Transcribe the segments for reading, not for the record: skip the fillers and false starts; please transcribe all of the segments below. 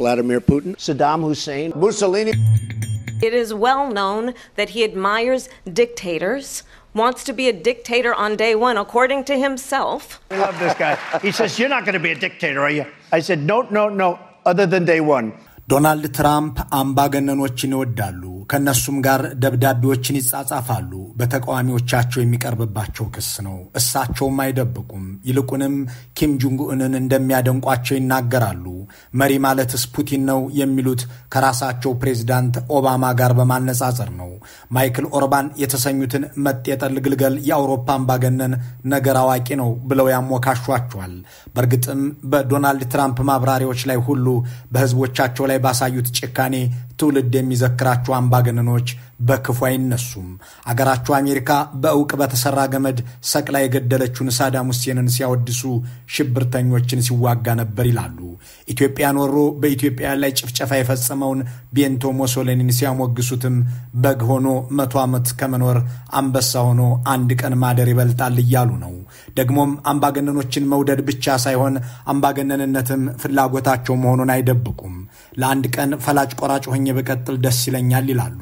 Vladimir Putin, Saddam Hussein, Mussolini. It is well known that he admires dictators, wants to be a dictator on day one, according to himself. I love this guy. He says, "You're not going to be a dictator, are you?" I said, No, other than day one. ዶናልድ ትራምፕ አምባገነኖችን ይወዳሉ። ከነሱም ጋር ደብዳቤዎችን ይጻጻፋሉ። በተቃዋሚዎቻቸው የሚቀርብባቸው ክስ ነው። እሳቸውም አይደብቁም። ይልቁንም ኪም ጆንግ ኡንን እንደሚያደንቋቸው ይናገራሉ። መሪ ማለትስ ፑቲን ነው የሚሉት ከራሳቸው ፕሬዝዳንት ኦባማ ጋር በማነጻጸር ነው። ማይክል ኦርባን የተሰኙትን መጤጠል ግልገል የአውሮፓ አምባገነን ነገር አዋቂ ነው ብለው ያሞካሿቸዋል። በእርግጥም በዶናልድ ትራምፕ ማብራሪያዎች ላይ ሁሉ በህዝቦቻቸው ላይ ባሳዩት ጭካኔ ትውልድ የሚዘክራቸው አምባገነኖች በክፉ አይነሱም። አገራቸው አሜሪካ በእውቅ በተሰራ ገመድ ሰቅላ የገደለችውን ሳዳም ሁሴንን ሲያወድሱ ሽብርተኞችን ሲዋጋ ነበር ይላሉ። ኢትዮጵያን ወሮ በኢትዮጵያ ላይ ጭፍጨፋ የፈጸመውን ቤንቶ ሞሶሊኒን ሲያሞግሱትም በግ ሆኖ 100 ዓመት ከመኖር አንበሳ ሆኖ አንድ ቀን ማደር ይበልጣል እያሉ ነው። ደግሞም አምባገነኖችን መውደድ ብቻ ሳይሆን አምባገነንነትም ፍላጎታቸው መሆኑን አይደብቁም። ለአንድ ቀን ፈላጭ ቆራጭ ሆኜ በቀጥል ደስ ይለኛል ይላሉ።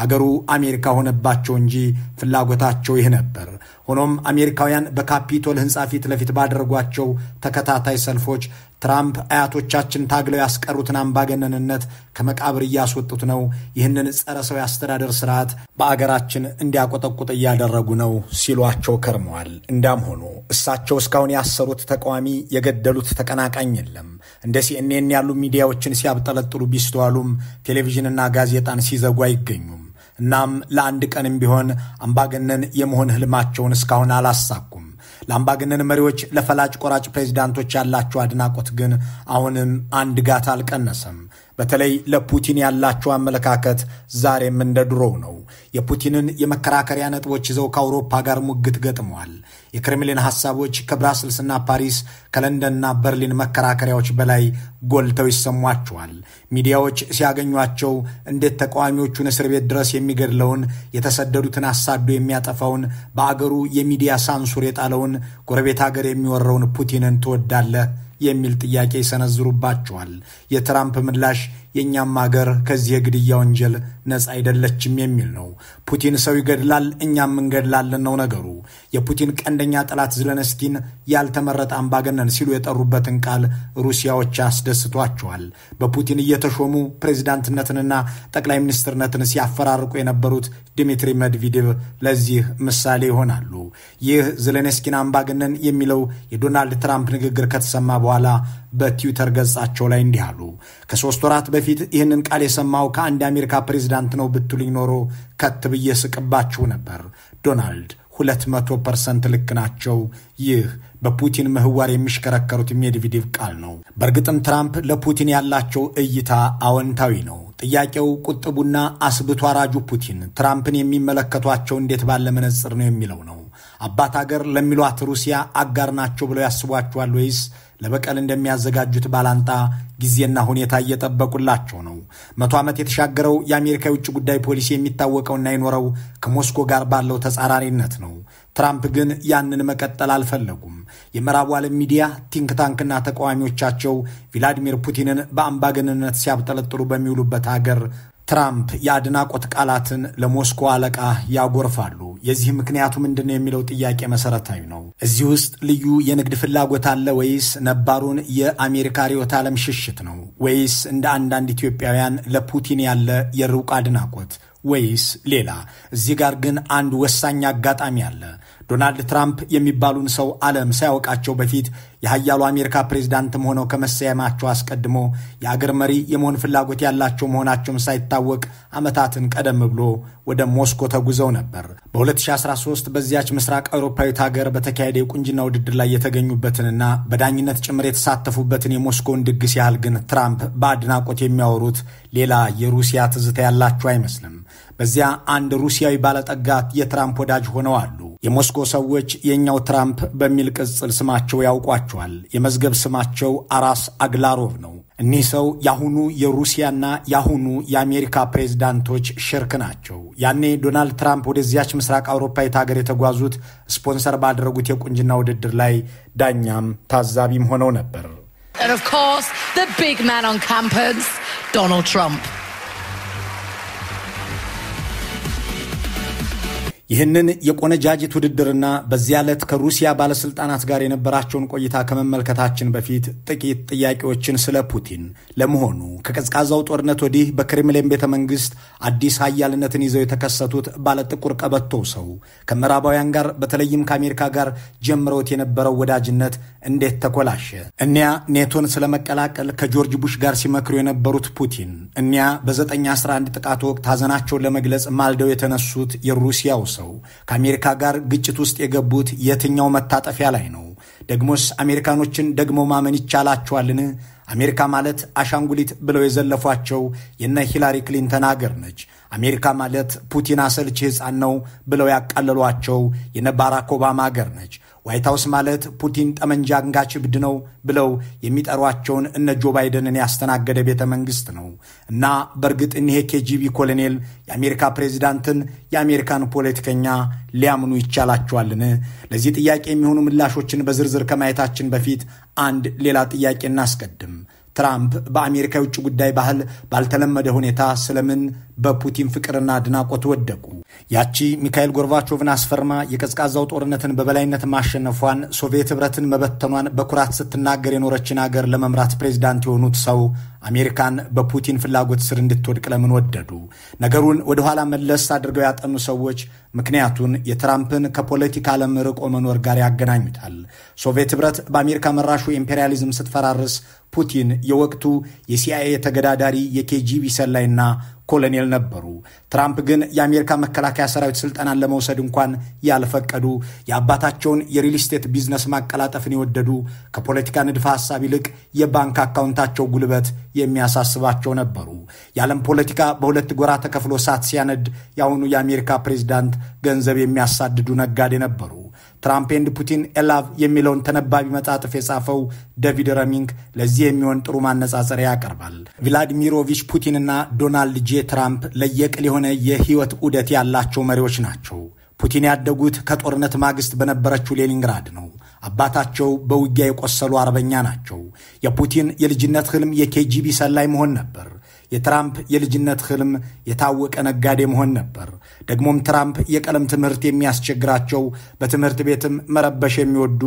አገሩ አሜሪካ ሆነባቸው እንጂ ፍላጎታቸው ይህ ነበር። ሆኖም አሜሪካውያን በካፒቶል ህንጻ ፊት ለፊት ባደረጓቸው ተከታታይ ሰልፎች ትራምፕ አያቶቻችን ታግለው ያስቀሩትን አምባገነንነት ከመቃብር እያስወጡት ነው፣ ይህንን ጸረ ሰው ያስተዳደር ስርዓት በአገራችን እንዲያቆጠቁጥ እያደረጉ ነው ሲሏቸው ከርመዋል። እንዳም ሆኖ እሳቸው እስካሁን ያሰሩት ተቃዋሚ የገደሉት ተቀናቃኝ የለም። እንደ CNN ያሉ ሚዲያዎችን ሲያብጠለጥሉ ቢስተዋሉም ቴሌቪዥንና ጋዜጣን ሲዘጉ አይገኙም። እናም ለአንድ ቀንም ቢሆን አምባገነን የመሆን ህልማቸውን እስካሁን አላሳኩም። ለአምባገነን መሪዎች ለፈላጭ ቆራጭ ፕሬዝዳንቶች ያላቸው አድናቆት ግን አሁንም አንድ ጋት አልቀነሰም። በተለይ ለፑቲን ያላቸው አመለካከት ዛሬም እንደ ድሮው ነው። የፑቲንን የመከራከሪያ ነጥቦች ይዘው ከአውሮፓ ጋር ሙግት ገጥመዋል። የክሬምሊን ሐሳቦች ከብራስልስና ፓሪስ ከለንደንና በርሊን መከራከሪያዎች በላይ ጎልተው ይሰሟቸዋል። ሚዲያዎች ሲያገኟቸው እንዴት ተቃዋሚዎቹን እስር ቤት ድረስ የሚገድለውን የተሰደዱትን አሳዶ የሚያጠፋውን በአገሩ የሚዲያ ሳንሱር የጣለውን ጎረቤት ሀገር የሚወረውን ፑቲንን ትወዳለህ የሚል ጥያቄ ይሰነዝሩባቸዋል። የትራምፕ ምላሽ የኛም ሀገር ከዚህ የግድያ ወንጀል ነፃ አይደለችም የሚል ነው። ፑቲን ሰው ይገድላል፣ እኛም እንገድላለን ነው ነገሩ። የፑቲን ቀንደኛ ጠላት ዜሌንስኪን ያልተመረጠ አምባገነን ሲሉ የጠሩበትን ቃል ሩሲያዎች አስደስቷቸዋል። በፑቲን እየተሾሙ ፕሬዝዳንትነትንና ጠቅላይ ሚኒስትርነትን ሲያፈራርቁ የነበሩት ዲሚትሪ ሜድቬዴቭ ለዚህ ምሳሌ ይሆናሉ። ይህ ዜሌንስኪን አምባገነን የሚለው የዶናልድ ትራምፕ ንግግር ከተሰማ በኋላ በትዊተር ገጻቸው ላይ እንዲህ አሉ። ከ3 ወራት በፊት ይህንን ቃል የሰማው ከአንድ አሜሪካ ፕሬዝዳንት ነው ብትሉኝ ኖሮ ከትብዬ ስቅባችሁ ነበር። ዶናልድ 200% ልክ ናቸው። ይህ በፑቲን ምህዋር የሚሽከረከሩት ሜድቬዴቭ ቃል ነው። በእርግጥም ትራምፕ ለፑቲን ያላቸው እይታ አዎንታዊ ነው። ጥያቄው ቁጥቡና አስብቶ አራጁ ፑቲን ትራምፕን የሚመለከቷቸው እንዴት ባለ መነጽር ነው የሚለው ነው። አባት ሀገር ለሚሏት ሩሲያ አጋር ናቸው ብለው ያስቧቸዋል ወይስ ለበቀል እንደሚያዘጋጁት ባላንጣ ጊዜና ሁኔታ እየጠበቁላቸው ነው? 100 ዓመት የተሻገረው የአሜሪካ የውጭ ጉዳይ ፖሊሲ የሚታወቀውና የኖረው ከሞስኮ ጋር ባለው ተጻራሪነት ነው። ትራምፕ ግን ያንን መቀጠል አልፈለጉም። የምዕራቡ ዓለም ሚዲያ ቲንክ ታንክና ተቃዋሚዎቻቸው ቭላዲሚር ፑቲንን በአምባገነንነት ሲያብጠለጥሉ በሚውሉበት ሀገር ትራምፕ የአድናቆት ቃላትን ለሞስኮ አለቃ ያጎርፋሉ። የዚህ ምክንያቱ ምንድነው የሚለው ጥያቄ መሰረታዊ ነው። እዚህ ውስጥ ልዩ የንግድ ፍላጎት አለ ወይስ ነባሩን የአሜሪካ ርዕዮተ ዓለም ሽሽት ነው? ወይስ እንደ አንዳንድ ኢትዮጵያውያን ለፑቲን ያለ የሩቅ አድናቆት ወይስ ሌላ? እዚህ ጋር ግን አንድ ወሳኝ አጋጣሚ አለ። ዶናልድ ትራምፕ የሚባሉን ሰው ዓለም ሳያውቃቸው በፊት የሀያሉ አሜሪካ ፕሬዝዳንትም ሆነው ከመሰየማቸው አስቀድሞ የአገር መሪ የመሆን ፍላጎት ያላቸው መሆናቸውም ሳይታወቅ ዓመታትን ቀደም ብሎ ወደ ሞስኮ ተጉዘው ነበር። በ2013 በዚያች ምስራቅ አውሮፓዊት ሀገር በተካሄደ የቁንጅና ውድድር ላይ የተገኙበትንና በዳኝነት ጭምር የተሳተፉበትን የሞስኮውን ድግስ ያህል ግን ትራምፕ በአድናቆት የሚያወሩት ሌላ የሩሲያ ትዝታ ያላቸው አይመስልም። በዚያ አንድ ሩሲያዊ ባለጠጋ የትራምፕ ወዳጅ ሆነው አሉ። የሞስኮ ሰዎች የኛው ትራምፕ በሚል ቅጽል ስማቸው ያውቋቸዋል። የመዝገብ ስማቸው አራስ አግላሮቭ ነው። እኒህ ሰው ያሁኑ የሩሲያና ያሁኑ የአሜሪካ ፕሬዝዳንቶች ሽርክ ናቸው። ያኔ ዶናልድ ትራምፕ ወደዚያች ምስራቅ አውሮፓዊት ሀገር የተጓዙት ስፖንሰር ባደረጉት የቁንጅና ውድድር ላይ ዳኛም ታዛቢም ሆነው ነበር። And of course, the big man on campus, Donald Trump. ይህንን የቆነጃጅት ውድድርና በዚያ ዕለት ከሩሲያ ባለስልጣናት ጋር የነበራቸውን ቆይታ ከመመልከታችን በፊት ጥቂት ጥያቄዎችን ስለ ፑቲን ለመሆኑ ከቀዝቃዛው ጦርነት ወዲህ በክሬምሊን ቤተመንግስት አዲስ ኃያልነትን ይዘው የተከሰቱት ባለጥቁር ቀበቶ ሰው ከምዕራባውያን ጋር በተለይም ከአሜሪካ ጋር ጀምረውት የነበረው ወዳጅነት እንዴት ተኮላሸ? እኒያ ኔቶን ስለመቀላቀል ከጆርጅ ቡሽ ጋር ሲመክሩ የነበሩት ፑቲን እኒያ በ911 ጥቃት ወቅት ሐዘናቸውን ለመግለጽ ማልደው የተነሱት የሩሲያው ሰው ከአሜሪካ ጋር ግጭት ውስጥ የገቡት የትኛው መታጠፊያ ላይ ነው? ደግሞስ አሜሪካኖችን ደግሞ ማመን ይቻላቸዋልን? አሜሪካ ማለት አሻንጉሊት ብለው የዘለፏቸው የነ ሂላሪ ክሊንተን አገር ነች። አሜሪካ ማለት ፑቲን አሰልቺ ሕፃን ነው ብለው ያቃለሏቸው የነ ባራክ ኦባማ አገር ነች። ዋይት ሃውስ ማለት ፑቲን ጠመንጃ አንጋች እብድ ነው ብለው የሚጠሯቸውን እነ ጆ ባይደንን ያስተናገደ ቤተ መንግስት ነው። እና በእርግጥ እኒህ ኬጂቢ ኮሎኔል የአሜሪካ ፕሬዚዳንትን የአሜሪካን ፖለቲከኛ ሊያምኑ ይቻላቸዋልን? ለዚህ ጥያቄ የሚሆኑ ምላሾችን በዝርዝር ከማየታችን በፊት አንድ ሌላ ጥያቄ እናስቀድም። ትራምፕ በአሜሪካ የውጭ ጉዳይ ባህል ባልተለመደ ሁኔታ ስለምን በፑቲን ፍቅርና አድናቆት ወደቁ? ያቺ ሚካኤል ጎርባቾቭን አስፈርማ የቀዝቃዛው ጦርነትን በበላይነት ማሸነፏን፣ ሶቪየት ህብረትን መበተኗን በኩራት ስትናገር የኖረችን አገር ለመምራት ፕሬዝዳንት የሆኑት ሰው አሜሪካን በፑቲን ፍላጎት ስር እንድትወድቅ ለምን ወደዱ? ነገሩን ወደ ኋላ መለስ አድርገው ያጠኑ ሰዎች ምክንያቱን የትራምፕን ከፖለቲካ ዓለም ርቆ መኖር ጋር ያገናኙታል። ሶቪየት ህብረት በአሜሪካ መራሹ ኢምፔሪያሊዝም ስትፈራርስ ፑቲን የወቅቱ የሲአይኤ ተገዳዳሪ የኬጂቢ ሰላይና ኮሎኔል ነበሩ። ትራምፕ ግን የአሜሪካ መከላከያ ሰራዊት ስልጣናን ለመውሰድ እንኳን ያልፈቀዱ፣ የአባታቸውን የሪል ስቴት ቢዝነስ ማቀላጠፍን የወደዱ፣ ከፖለቲካ ንድፈ ሐሳብ ይልቅ የባንክ አካውንታቸው ጉልበት የሚያሳስባቸው ነበሩ። የዓለም ፖለቲካ በሁለት ጎራ ተከፍሎ ሳት ሲያነድ የአሁኑ የአሜሪካ ፕሬዝዳንት ገንዘብ የሚያሳድዱ ነጋዴ ነበሩ። ትራምፕ ኤንድ ፑቲን ኤላቭ የሚለውን ተነባቢ መጣጥፍ የጻፈው ዴቪድ ረሚንግ ለዚህ የሚሆን ጥሩ ማነጻጸሪያ ያቀርባል። ቭላዲሚሮቪች ፑቲንና ዶናልድ ጄ ትራምፕ ለየቅል የሆነ የህይወት ዑደት ያላቸው መሪዎች ናቸው። ፑቲን ያደጉት ከጦርነት ማግስት በነበረችው ሌኒንግራድ ነው። አባታቸው በውጊያ የቆሰሉ አርበኛ ናቸው። የፑቲን የልጅነት ህልም የኬጂቢ ሰላይ መሆን ነበር። የትራምፕ የልጅነት ህልም የታወቀ ነጋዴ መሆን ነበር። ደግሞም ትራምፕ የቀለም ትምህርት የሚያስቸግራቸው፣ በትምህርት ቤትም መረበሽ የሚወዱ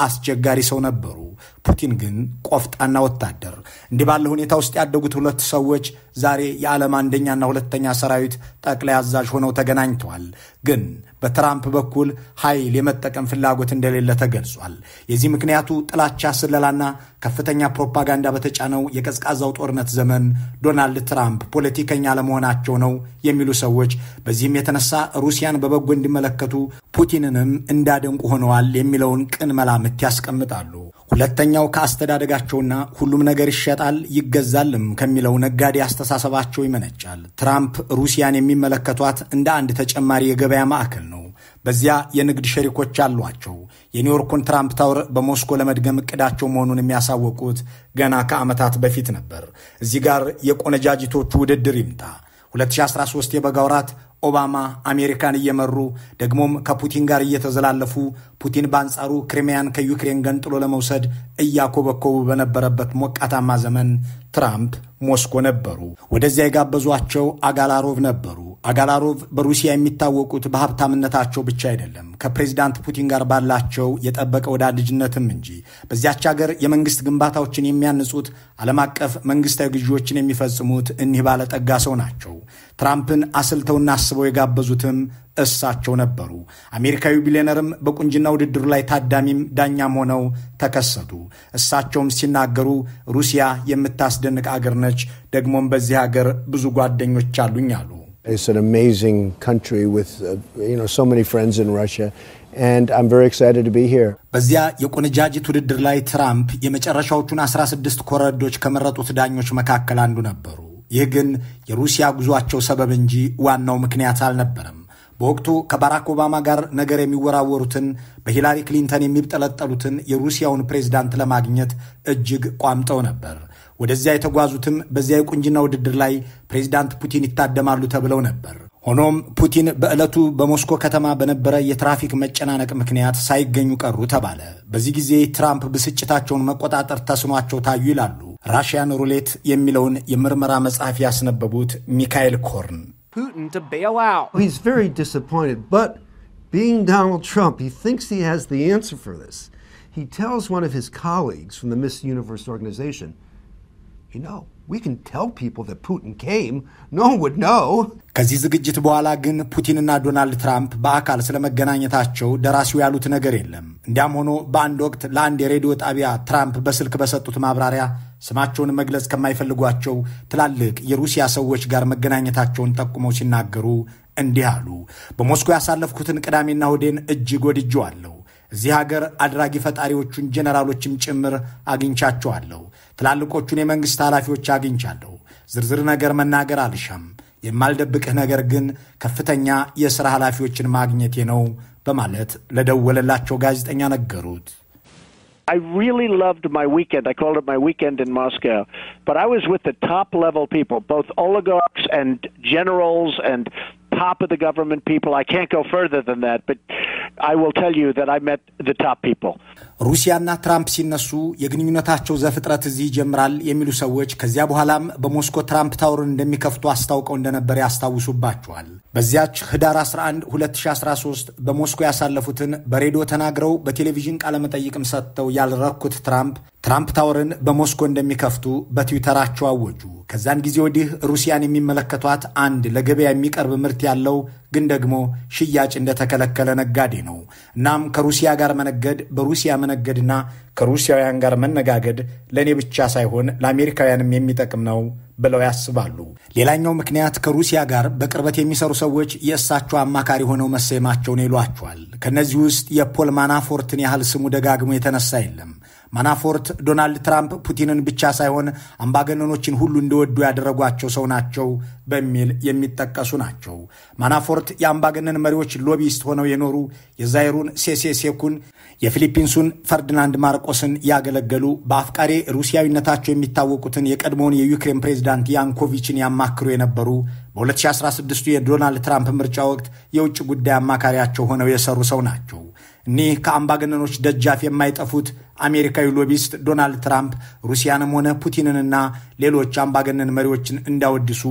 አስቸጋሪ ሰው ነበሩ። ፑቲን ግን ቆፍጣና ወታደር። እንዲህ ባለ ሁኔታ ውስጥ ያደጉት ሁለት ሰዎች ዛሬ የዓለም አንደኛና ሁለተኛ ሰራዊት ጠቅላይ አዛዥ ሆነው ተገናኝተዋል። ግን በትራምፕ በኩል ኃይል የመጠቀም ፍላጎት እንደሌለ ተገልጿል። የዚህ ምክንያቱ ጥላቻ፣ ስለላና ከፍተኛ ፕሮፓጋንዳ በተጫነው የቀዝቃዛው ጦርነት ዘመን ዶናልድ ትራምፕ ፖለቲከኛ ለመሆናቸው ነው የሚሉ ሰዎች በዚህም የተነሳ ሩሲያን በበጎ እንዲመለከቱ ፑቲንንም እንዳደንቁ ሆነዋል የሚለውን ቅን መላምት ያስቀምጣሉ። ሁለተኛው ከአስተዳደጋቸውና ሁሉም ነገር ይሸጣል ይገዛልም ከሚለው ነጋዴ አስተሳሰባቸው ይመነጫል። ትራምፕ ሩሲያን የሚመለከቷት እንደ አንድ ተጨማሪ የገበያ ማዕከል ነው። በዚያ የንግድ ሸሪኮች አሏቸው። የኒውዮርኩን ትራምፕ ታወር በሞስኮ ለመድገም እቅዳቸው መሆኑን የሚያሳወቁት ገና ከዓመታት በፊት ነበር። እዚህ ጋር የቆነጃጅቶቹ ውድድር ይምጣ። 2013 የበጋ ወራት ኦባማ አሜሪካን እየመሩ ደግሞም ከፑቲን ጋር እየተዘላለፉ፣ ፑቲን በአንጻሩ ክሪሚያን ከዩክሬን ገንጥሎ ለመውሰድ እያኮበኮቡ በነበረበት ሞቃታማ ዘመን ትራምፕ ሞስኮ ነበሩ። ወደዚያ የጋበዟቸው አጋላሮቭ ነበሩ። አጋላሮቭ በሩሲያ የሚታወቁት በሀብታምነታቸው ብቻ አይደለም፣ ከፕሬዝዳንት ፑቲን ጋር ባላቸው የጠበቀ ወዳጅነትም እንጂ። በዚያች ሀገር የመንግስት ግንባታዎችን የሚያንጹት፣ ዓለም አቀፍ መንግስታዊ ግዢዎችን የሚፈጽሙት እኒህ ባለጠጋ ሰው ናቸው። ትራምፕን አስልተውና አስበው የጋበዙትም እሳቸው ነበሩ። አሜሪካዊ ቢሊዮነርም በቁንጅና ውድድሩ ላይ ታዳሚም ዳኛም ሆነው ተከሰቱ። እሳቸውም ሲናገሩ ሩሲያ የምታስደንቅ አገር ነች፣ ደግሞም በዚህ ሀገር ብዙ ጓደኞች አሉኝ አሉ። It's an amazing country with so many friends in Russia and I'm very excited to be here. በዚያ የቆነጃጅት ውድድር ላይ ትራምፕ የመጨረሻዎቹን 16 ኮረዶች ከመረጡት ዳኞች መካከል አንዱ ነበሩ። ይህ ግን የሩሲያ ጉዟቸው ሰበብ እንጂ ዋናው ምክንያት አልነበረም። በወቅቱ ከባራክ ኦባማ ጋር ነገር የሚወራወሩትን፣ በሂላሪ ክሊንተን የሚጠለጠሉትን የሩሲያውን ፕሬዝዳንት ለማግኘት እጅግ ቋምጠው ነበር። ወደዚያ የተጓዙትም በዚያ የቁንጅና ውድድር ላይ ፕሬዝዳንት ፑቲን ይታደማሉ ተብለው ነበር። ሆኖም ፑቲን በዕለቱ በሞስኮ ከተማ በነበረ የትራፊክ መጨናነቅ ምክንያት ሳይገኙ ቀሩ ተባለ። በዚህ ጊዜ ትራምፕ ብስጭታቸውን መቆጣጠር ተስኗቸው ታዩ ይላሉ ራሽያን ሩሌት የሚለውን የምርመራ መጽሐፍ ያስነበቡት ሚካኤል ኮርን። Putin to bail out. He's very disappointed, but being Donald Trump, he thinks he has the answer for this. He tells one of his colleagues from the Miss Universe organization, you know, we can tell people that Putin came. No one would know. ከዚህ ዝግጅት በኋላ ግን ፑቲንና ዶናልድ ትራምፕ በአካል ስለመገናኘታቸው ደራሲው ያሉት ነገር የለም። እንዲያም ሆኖ በአንድ ወቅት ለአንድ የሬዲዮ ጣቢያ ትራምፕ በስልክ በሰጡት ማብራሪያ ስማቸውን መግለጽ ከማይፈልጓቸው ትላልቅ የሩሲያ ሰዎች ጋር መገናኘታቸውን ጠቁመው ሲናገሩ እንዲህ አሉ። በሞስኮ ያሳለፍኩትን ቅዳሜና እሁድን እጅግ ወድጄዋለሁ። እዚህ ሀገር አድራጊ ፈጣሪዎቹን ጀነራሎችም ጭምር አግኝቻቸዋለሁ። ትላልቆቹን የመንግስት ኃላፊዎች አግኝቻለሁ። ዝርዝር ነገር መናገር አልሻም። የማልደብቅህ ነገር ግን ከፍተኛ የሥራ ኃላፊዎችን ማግኘቴ ነው በማለት ለደወለላቸው ጋዜጠኛ ነገሩት። I really loved my weekend. I called it my weekend in Moscow. But I was with the top level people, both oligarchs and generals and top of the government people. I can't go further than that, but I will tell you that I met the top people. ሩሲያና ትራምፕ ሲነሱ የግንኙነታቸው ዘፍጥረት እዚህ ይጀምራል የሚሉ ሰዎች ከዚያ በኋላም በሞስኮ ትራምፕ ታወርን እንደሚከፍቱ አስታውቀው እንደነበር ያስታውሱባቸዋል። በዚያች ህዳር 11 2013 በሞስኮ ያሳለፉትን በሬዲዮ ተናግረው በቴሌቪዥን ቃለ መጠይቅም ሰጥተው ያልረኩት ትራምፕ ታወርን በሞስኮ እንደሚከፍቱ በትዊተራቸው አወጁ። ከዛን ጊዜ ወዲህ ሩሲያን የሚመለከቷት አንድ ለገበያ የሚቀርብ ምርት ያለው ግን ደግሞ ሽያጭ እንደተከለከለ ነጋዴ ነው። እናም ከሩሲያ ጋር መነገድ፣ በሩሲያ መነገድና ከሩሲያውያን ጋር መነጋገድ ለኔ ብቻ ሳይሆን ለአሜሪካውያንም የሚጠቅም ነው ብለው ያስባሉ። ሌላኛው ምክንያት ከሩሲያ ጋር በቅርበት የሚሰሩ ሰዎች የእሳቸው አማካሪ ሆነው መሰየማቸውን ይሏቸዋል። ከነዚህ ውስጥ የፖል ማናፎርትን ያህል ስሙ ደጋግሞ የተነሳ የለም። ማናፎርት ዶናልድ ትራምፕ ፑቲንን ብቻ ሳይሆን አምባገነኖችን ሁሉ እንዲወዱ ያደረጓቸው ሰው ናቸው በሚል የሚጠቀሱ ናቸው። ማናፎርት የአምባገነን መሪዎች ሎቢስት ሆነው የኖሩ የዛይሩን ሴሴሴኩን፣ የፊሊፒንሱን ፈርዲናንድ ማርቆስን ያገለገሉ፣ በአፍቃሪ ሩሲያዊነታቸው የሚታወቁትን የቀድሞውን የዩክሬን ፕሬዝዳንት ያንኮቪችን ያማክሩ የነበሩ፣ በ2016 የዶናልድ ትራምፕ ምርጫ ወቅት የውጭ ጉዳይ አማካሪያቸው ሆነው የሰሩ ሰው ናቸው። እኒህ ከአምባገነኖች ደጃፍ የማይጠፉት አሜሪካዊ ሎቢስት ዶናልድ ትራምፕ ሩሲያንም ሆነ ፑቲንንና ሌሎች አምባገነን መሪዎችን እንዳወድሱ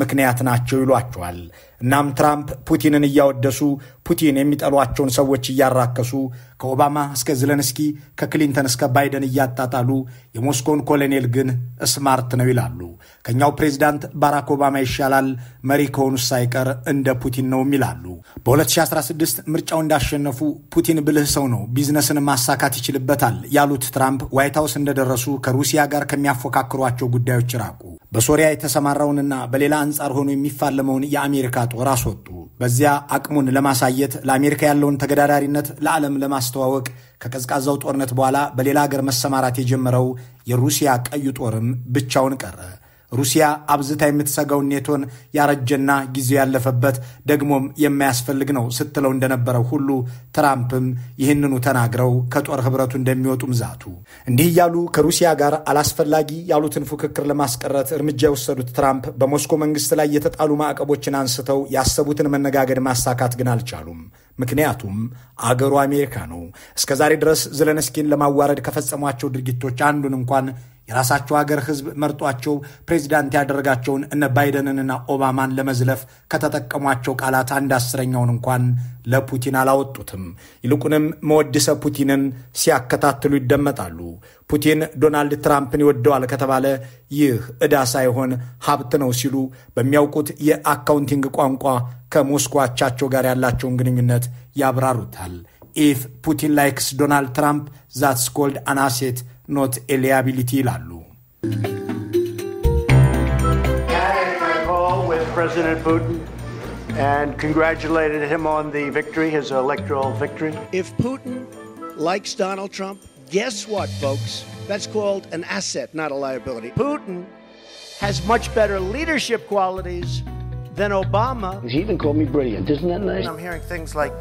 ምክንያት ናቸው ይሏቸዋል። እናም ትራምፕ ፑቲንን እያወደሱ ፑቲን የሚጠሏቸውን ሰዎች እያራከሱ ከኦባማ እስከ ዘለንስኪ ከክሊንተን እስከ ባይደን እያጣጣሉ የሞስኮውን ኮሎኔል ግን ስማርት ነው ይላሉ። ከኛው ፕሬዝዳንት ባራክ ኦባማ ይሻላል፣ መሪ ከሆኑ ሳይቀር እንደ ፑቲን ነው ይላሉ። በ2016 ምርጫው እንዳሸነፉ ፑቲን ብልህ ሰው ነው፣ ቢዝነስን ማሳካት ይችልበታል ያሉት ትራምፕ ዋይት ሃውስ እንደደረሱ ከሩሲያ ጋር ከሚያፎካክሯቸው ጉዳዮች ራቁ። በሶሪያ የተሰማራውንና በሌላ አንጻር ሆኖ የሚፋለመውን የአሜሪካ ጦር አስወጡ። በዚያ አቅሙን ለማሳየት ለአሜሪካ ያለውን ተገዳዳሪነት ለዓለም ለማስተዋወቅ ከቀዝቃዛው ጦርነት በኋላ በሌላ ሀገር መሰማራት የጀመረው የሩሲያ ቀዩ ጦርም ብቻውን ቀረ። ሩሲያ አብዝታ የምትሰጋውን ኔቶን ያረጀና ጊዜው ያለፈበት ደግሞም የማያስፈልግ ነው ስትለው እንደነበረው ሁሉ ትራምፕም ይህንኑ ተናግረው ከጦር ህብረቱ እንደሚወጡም ዛቱ። እንዲህ እያሉ ከሩሲያ ጋር አላስፈላጊ ያሉትን ፉክክር ለማስቀረት እርምጃ የወሰዱት ትራምፕ በሞስኮ መንግስት ላይ የተጣሉ ማዕቀቦችን አንስተው ያሰቡትን መነጋገድ ማሳካት ግን አልቻሉም። ምክንያቱም አገሩ አሜሪካ ነው። እስከዛሬ ድረስ ዘለንስኪን ለማዋረድ ከፈጸሟቸው ድርጊቶች አንዱን እንኳን የራሳቸው ሀገር ህዝብ መርጧቸው ፕሬዚዳንት ያደረጋቸውን እነ ባይደንንና ኦባማን ለመዝለፍ ከተጠቀሟቸው ቃላት 1/10ኛውን እንኳን ለፑቲን አላወጡትም። ይልቁንም መወድሰ ፑቲንን ሲያከታትሉ ይደመጣሉ። ፑቲን ዶናልድ ትራምፕን ይወደዋል ከተባለ ይህ ዕዳ ሳይሆን ሀብት ነው ሲሉ በሚያውቁት የአካውንቲንግ ቋንቋ ከሞስኮ አቻቸው ጋር ያላቸውን ግንኙነት ያብራሩታል። ኢፍ ፑቲን ላይክስ ዶናልድ ትራምፕ ዛትስ ኮልድ አን አሴት ኖት ኤ ሊያቢሊቲ ይላሉ። President Putin and congratulated him on the victory, his electoral victory. If Putin likes Donald Trump, guess what, folks? That's called an asset, not a liability. Putin has much better leadership qualities than Obama. He even called me brilliant. Isn't that nice? I'm hearing things like,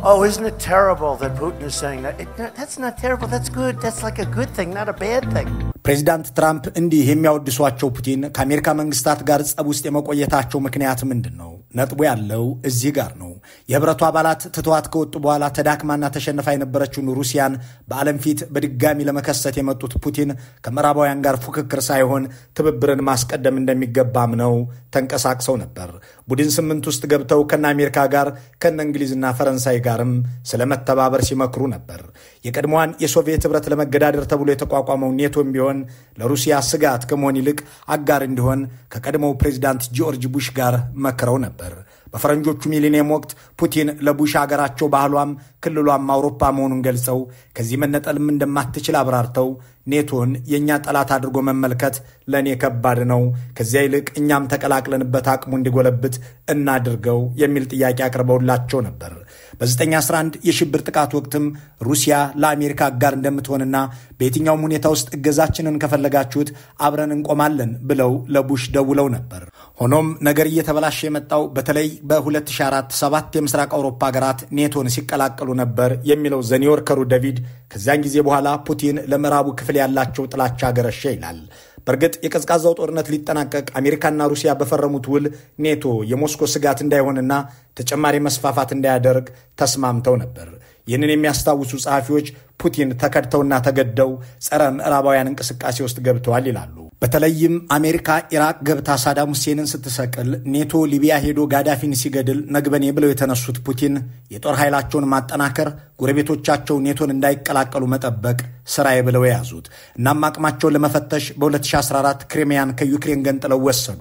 oh, isn't it terrible that Putin is saying that? That's not terrible. That's good. That's like a good thing, not a bad thing. ፕሬዚዳንት ትራምፕ እንዲህ የሚያወድሷቸው ፑቲን ከአሜሪካ መንግስታት ጋር ጸብ ውስጥ የመቆየታቸው ምክንያት ምንድን ነው? ነጥቡ ያለው እዚህ ጋር ነው። የህብረቱ አባላት ትተዋት ከወጡ በኋላ ተዳክማና ተሸንፋ የነበረችውን ሩሲያን በዓለም ፊት በድጋሚ ለመከሰት የመጡት ፑቲን ከምዕራባውያን ጋር ፉክክር ሳይሆን ትብብርን ማስቀደም እንደሚገባም ነው ተንቀሳቅሰው ነበር። ቡድን 8 ውስጥ ገብተው ከነ አሜሪካ ጋር ከነ እንግሊዝና ፈረንሳይ ጋርም ስለመተባበር ሲመክሩ ነበር። የቀድሞዋን የሶቪየት ህብረት ለመገዳደር ተብሎ የተቋቋመው ኔቶም ቢሆን ለሩሲያ ስጋት ከመሆን ይልቅ አጋር እንዲሆን ከቀድሞው ፕሬዝዳንት ጆርጅ ቡሽ ጋር መክረው ነበር። በፈረንጆቹ ሚሊኒየም ወቅት ፑቲን ለቡሽ ሀገራቸው ባህሏም ክልሏም አውሮፓ መሆኑን ገልጸው ከዚህ መነጠልም እንደማትችል አብራርተው ኔቶን የኛ ጠላት አድርጎ መመልከት ለኔ ከባድ ነው፣ ከዚያ ይልቅ እኛም ተቀላቅለንበት አቅሙ እንዲጎለብት እናድርገው የሚል ጥያቄ አቅርበውላቸው ነበር። በ911 የሽብር ጥቃት ወቅትም ሩሲያ ለአሜሪካ አጋር እንደምትሆንና በየትኛውም ሁኔታ ውስጥ እገዛችንን ከፈለጋችሁት አብረን እንቆማለን ብለው ለቡሽ ደውለው ነበር። ሆኖም ነገር እየተበላሸ የመጣው በተለይ በ2004-7 የምስራቅ አውሮፓ ሀገራት ኔቶን ሲቀላቀሉ ነበር የሚለው ዘኒውዮርከሩ ዴቪድ ከዚያን ጊዜ በኋላ ፑቲን ለምዕራቡ ክፍል ያላቸው ጥላቻ ገረሸ ይላል። በእርግጥ የቀዝቃዛው ጦርነት ሊጠናቀቅ አሜሪካና ሩሲያ በፈረሙት ውል ኔቶ የሞስኮ ስጋት እንዳይሆንና ተጨማሪ መስፋፋት እንዳያደርግ ተስማምተው ነበር። ይህንን የሚያስታውሱ ጸሐፊዎች ፑቲን ተከድተውና ተገደው ጸረ ምዕራባውያን እንቅስቃሴ ውስጥ ገብተዋል ይላሉ። በተለይም አሜሪካ ኢራቅ ገብታ ሳዳም ሁሴንን ስትሰቅል፣ ኔቶ ሊቢያ ሄዶ ጋዳፊን ሲገድል ነግበኔ ብለው የተነሱት ፑቲን የጦር ኃይላቸውን ማጠናከር፣ ጎረቤቶቻቸው ኔቶን እንዳይቀላቀሉ መጠበቅ ስራዬ ብለው የያዙት። እናም አቅማቸውን ለመፈተሽ በ2014 ክሪሚያን ከዩክሬን ገንጥለው ወሰዱ።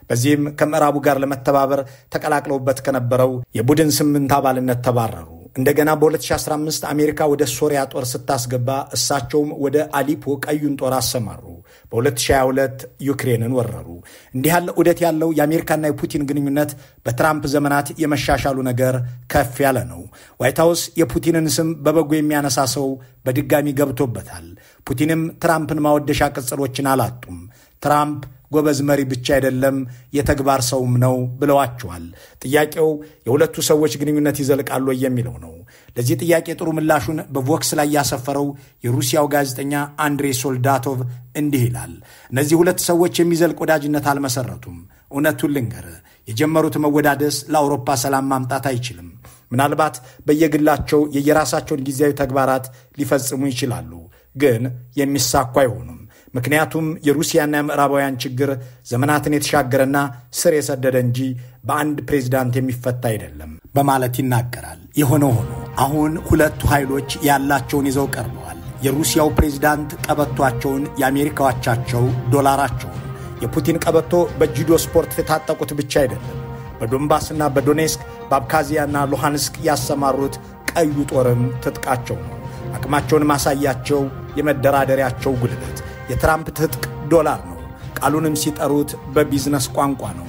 በዚህም ከምዕራቡ ጋር ለመተባበር ተቀላቅለውበት ከነበረው የቡድን 8 አባልነት ተባረሩ። እንደገና በ2015 አሜሪካ ወደ ሶሪያ ጦር ስታስገባ እሳቸውም ወደ አሊፖ ቀዩን ጦር አሰማሩ። በ2022 ዩክሬንን ወረሩ። እንዲህ ያለ ዑደት ያለው የአሜሪካና የፑቲን ግንኙነት በትራምፕ ዘመናት የመሻሻሉ ነገር ከፍ ያለ ነው። ዋይት ሃውስ የፑቲንን ስም በበጎ የሚያነሳ ሰው በድጋሚ ገብቶበታል። ፑቲንም ትራምፕን ማወደሻ ቅጽሎችን አላጡም። ትራምፕ ጎበዝ መሪ ብቻ አይደለም የተግባር ሰውም ነው ብለዋቸዋል። ጥያቄው የሁለቱ ሰዎች ግንኙነት ይዘልቃሉ የሚለው ነው። ለዚህ ጥያቄ ጥሩ ምላሹን በቮክስ ላይ ያሰፈረው የሩሲያው ጋዜጠኛ አንድሬ ሶልዳቶቭ እንዲህ ይላል። እነዚህ ሁለት ሰዎች የሚዘልቅ ወዳጅነት አልመሰረቱም። እውነቱን ልንገር፣ የጀመሩት መወዳደስ ለአውሮፓ ሰላም ማምጣት አይችልም። ምናልባት በየግላቸው የየራሳቸውን ጊዜያዊ ተግባራት ሊፈጽሙ ይችላሉ፣ ግን የሚሳኩ አይሆኑም። ምክንያቱም የሩሲያና የምዕራባውያን ችግር ዘመናትን የተሻገረና ስር የሰደደ እንጂ በአንድ ፕሬዝዳንት የሚፈታ አይደለም በማለት ይናገራል። የሆነው ሆኖ አሁን ሁለቱ ኃይሎች ያላቸውን ይዘው ቀርበዋል። የሩሲያው ፕሬዝዳንት ቀበቷቸውን፣ የአሜሪካዎቻቸው ዶላራቸውን። የፑቲን ቀበቶ በጁዶ ስፖርት የታጠቁት ብቻ አይደለም። በዶንባስና በዶኔስክ በአብካዚያና ሉሃንስክ ያሰማሩት ቀዩ ጦርም ትጥቃቸው ነው። አቅማቸውን ማሳያቸው፣ የመደራደሪያቸው ጉልበት። የትራምፕ ትጥቅ ዶላር ነው። ቃሉንም ሲጠሩት በቢዝነስ ቋንቋ ነው፣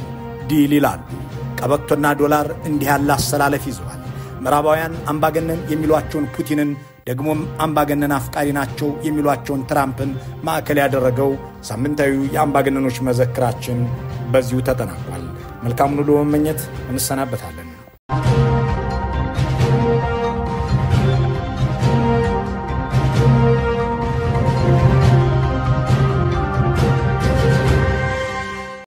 ዲል ይላሉ። ቀበቶና ዶላር እንዲህ ያለ አሰላለፍ ይዘዋል። ምዕራባውያን አምባገነን የሚሏቸውን ፑቲንን፣ ደግሞም አምባገነን አፍቃሪ ናቸው የሚሏቸውን ትራምፕን ማዕከል ያደረገው ሳምንታዊ የአምባገነኖች መዘክራችን በዚሁ ተጠናቋል። መልካሙን ሁሉ በመመኘት እንሰናበታለን።